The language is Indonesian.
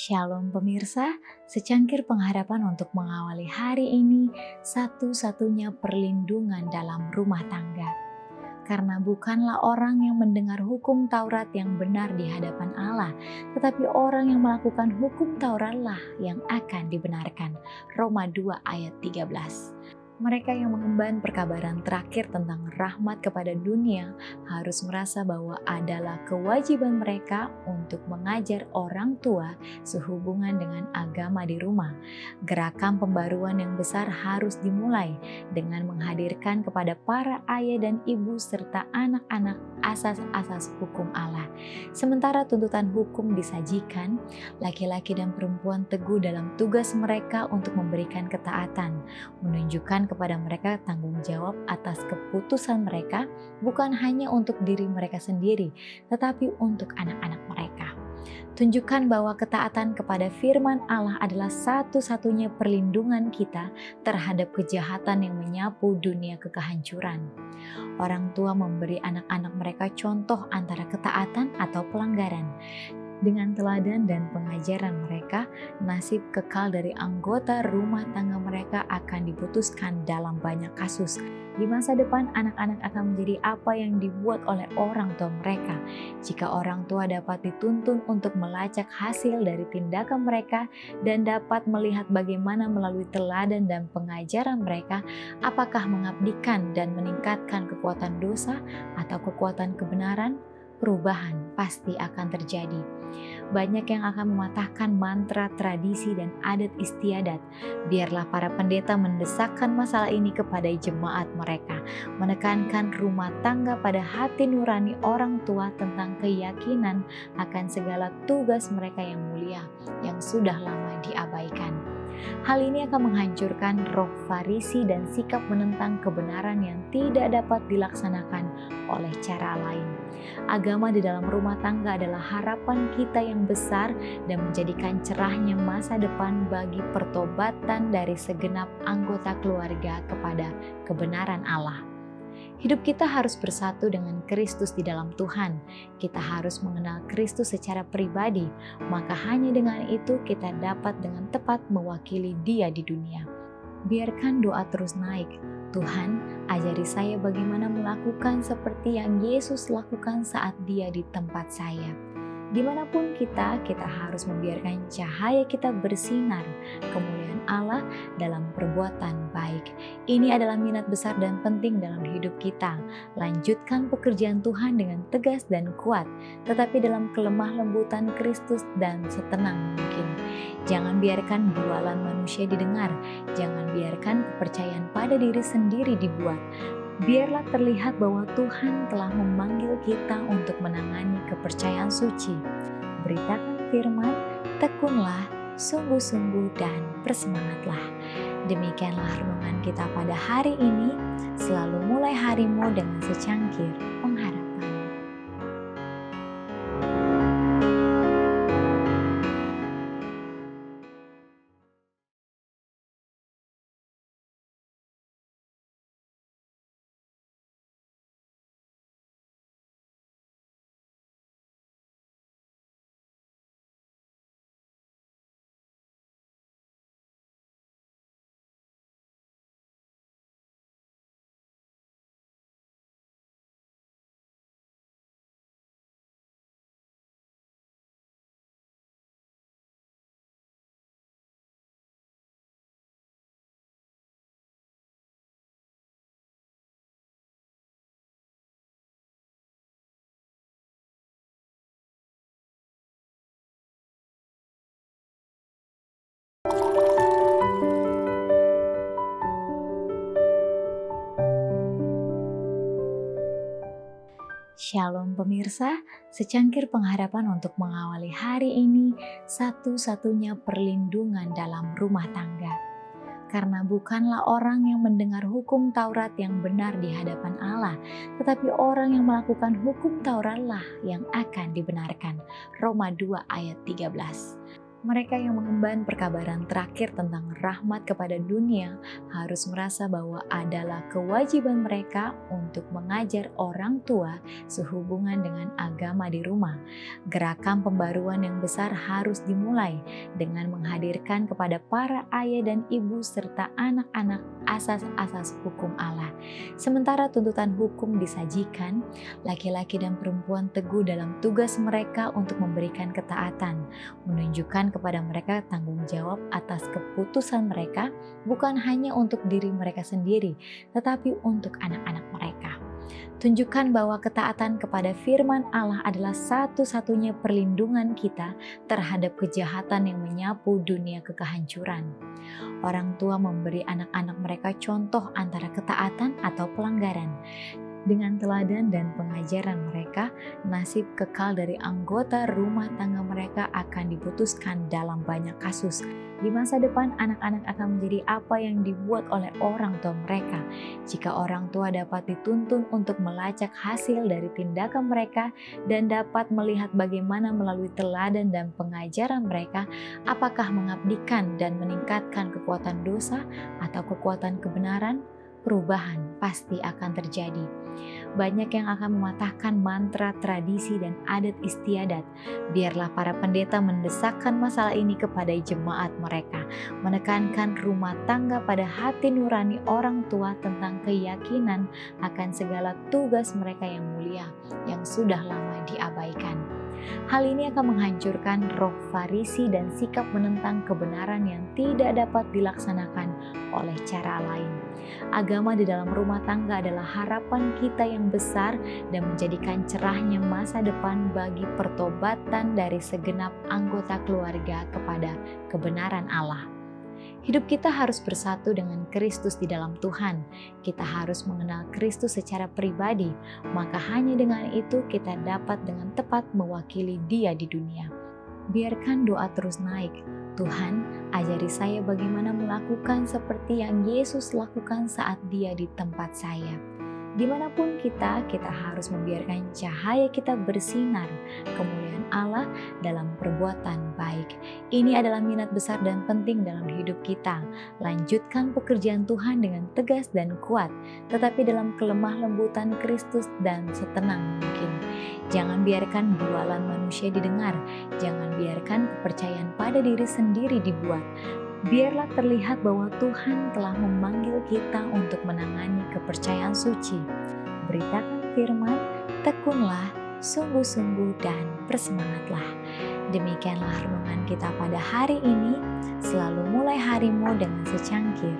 Shalom pemirsa, secangkir pengharapan untuk mengawali hari ini, satu-satunya perlindungan dalam rumah tangga. Karena bukanlah orang yang mendengar hukum Taurat yang benar di hadapan Allah, tetapi orang yang melakukan hukum Tauratlah yang akan dibenarkan. Roma 2 ayat 13. Mereka yang mengemban perkabaran terakhir tentang rahmat kepada dunia harus merasa bahwa adalah kewajiban mereka untuk mengajar orang tua sehubungan dengan agama di rumah. Gerakan pembaruan yang besar harus dimulai dengan menghadirkan kepada para ayah dan ibu serta anak-anak asas-asas hukum Allah. Sementara tuntutan hukum disajikan, laki-laki dan perempuan teguh dalam tugas mereka untuk memberikan ketaatan, menunjukkan kepada mereka tanggung jawab atas keputusan mereka, bukan hanya untuk diri mereka sendiri, tetapi untuk anak-anak mereka. Tunjukkan bahwa ketaatan kepada firman Allah adalah satu-satunya perlindungan kita terhadap kejahatan yang menyapu dunia kehancuran. Orang tua memberi anak-anak mereka contoh antara ketaatan atau pelanggaran. Dengan teladan dan pengajaran mereka, nasib kekal dari anggota rumah tangga mereka akan diputuskan dalam banyak kasus. Di masa depan, anak-anak akan menjadi apa yang dibuat oleh orang tua mereka. Jika orang tua dapat dituntun untuk melacak hasil dari tindakan mereka dan dapat melihat bagaimana melalui teladan dan pengajaran mereka, apakah mengabdikan dan meningkatkan kekuatan dosa atau kekuatan kebenaran, perubahan pasti akan terjadi. Banyak yang akan mematahkan mantra, tradisi, dan adat istiadat. Biarlah para pendeta mendesakkan masalah ini kepada jemaat mereka, menekankan rumah tangga pada hati nurani orang tua tentang keyakinan akan segala tugas mereka yang mulia, yang sudah lama diabaikan. Hal ini akan menghancurkan roh Farisi dan sikap menentang kebenaran yang tidak dapat dilaksanakan oleh cara lain. Agama di dalam rumah tangga adalah harapan kita yang besar dan menjadikan cerahnya masa depan bagi pertobatan dari segenap anggota keluarga kepada kebenaran Allah. Hidup kita harus bersatu dengan Kristus di dalam Tuhan. Kita harus mengenal Kristus secara pribadi, maka hanya dengan itu kita dapat dengan tepat mewakili Dia di dunia. Biarkan doa terus naik. Tuhan, ajari saya bagaimana melakukan seperti yang Yesus lakukan saat Dia di tempat saya. Dimanapun kita harus membiarkan cahaya kita bersinar, kemuliaan Allah dalam perbuatan baik. Ini adalah minat besar dan penting dalam hidup kita. Lanjutkan pekerjaan Tuhan dengan tegas dan kuat, tetapi dalam kelemah lembutan Kristus dan setenang mungkin. Jangan biarkan bualan manusia didengar, jangan biarkan kepercayaan pada diri sendiri dibuat. Biarlah terlihat bahwa Tuhan telah memanggil kita untuk menangani kepercayaan suci. Beritakan firman, tekunlah, sungguh-sungguh dan bersemangatlah. Demikianlah renungan kita pada hari ini. Selalu mulai harimu dengan secangkir pengharapan. Shalom pemirsa, secangkir pengharapan untuk mengawali hari ini, satu-satunya perlindungan dalam rumah tangga. Karena bukanlah orang yang mendengar hukum Taurat yang benar di hadapan Allah, tetapi orang yang melakukan hukum Tauratlah yang akan dibenarkan. Roma 2 ayat 13. Mereka yang mengemban perkabaran terakhir tentang rahmat kepada dunia harus merasa bahwa adalah kewajiban mereka untuk mengajar orang tua sehubungan dengan agama di rumah. Gerakan pembaruan yang besar harus dimulai dengan menghadirkan kepada para ayah dan ibu serta anak-anak asas-asas hukum Allah. Sementara tuntutan hukum disajikan, laki-laki dan perempuan teguh dalam tugas mereka untuk memberikan ketaatan, menunjukkan kepada mereka tanggung jawab atas keputusan mereka, bukan hanya untuk diri mereka sendiri, tetapi untuk anak-anak mereka. Tunjukkan bahwa ketaatan kepada firman Allah adalah satu-satunya perlindungan kita terhadap kejahatan yang menyapu dunia kehancuran. Orang tua memberi anak-anak mereka contoh antara ketaatan atau pelanggaran. Dengan teladan dan pengajaran mereka, nasib kekal dari anggota rumah tangga mereka akan diputuskan dalam banyak kasus. Di masa depan, anak-anak akan menjadi apa yang dibuat oleh orang tua mereka. Jika orang tua dapat dituntun untuk melacak hasil dari tindakan mereka dan dapat melihat bagaimana melalui teladan dan pengajaran mereka, apakah mengabdikan dan meningkatkan kekuatan dosa atau kekuatan kebenaran, perubahan pasti akan terjadi. Banyak yang akan mematahkan mantra, tradisi, dan adat istiadat. Biarlah para pendeta mendesakkan masalah ini kepada jemaat mereka, menekankan rumah tangga pada hati nurani orang tua tentang keyakinan akan segala tugas mereka yang mulia, yang sudah lama diabaikan. Hal ini akan menghancurkan roh Farisi dan sikap menentang kebenaran yang tidak dapat dilaksanakan oleh cara lain. Agama di dalam rumah tangga adalah harapan kita yang besar dan menjadikan cerahnya masa depan bagi pertobatan dari segenap anggota keluarga kepada kebenaran Allah. Hidup kita harus bersatu dengan Kristus di dalam Tuhan. Kita harus mengenal Kristus secara pribadi, maka hanya dengan itu kita dapat dengan tepat mewakili Dia di dunia. Biarkan doa terus naik. Tuhan, ajari saya bagaimana melakukan seperti yang Yesus lakukan saat Dia di tempat saya. Dimanapun kita harus membiarkan cahaya kita bersinar, kemuliaan Allah dalam perbuatan baik. Ini adalah minat besar dan penting dalam hidup kita. Lanjutkan pekerjaan Tuhan dengan tegas dan kuat, tetapi dalam kelemah lembutan Kristus dan setenang mungkin. Jangan biarkan bualan manusia didengar, jangan biarkan kepercayaan pada diri sendiri dibuat. Biarlah terlihat bahwa Tuhan telah memanggil kita untuk menangani kepercayaan suci. Beritakan firman, tekunlah, sungguh-sungguh dan bersemangatlah. Demikianlah renungan kita pada hari ini. Selalu mulai harimu dengan secangkir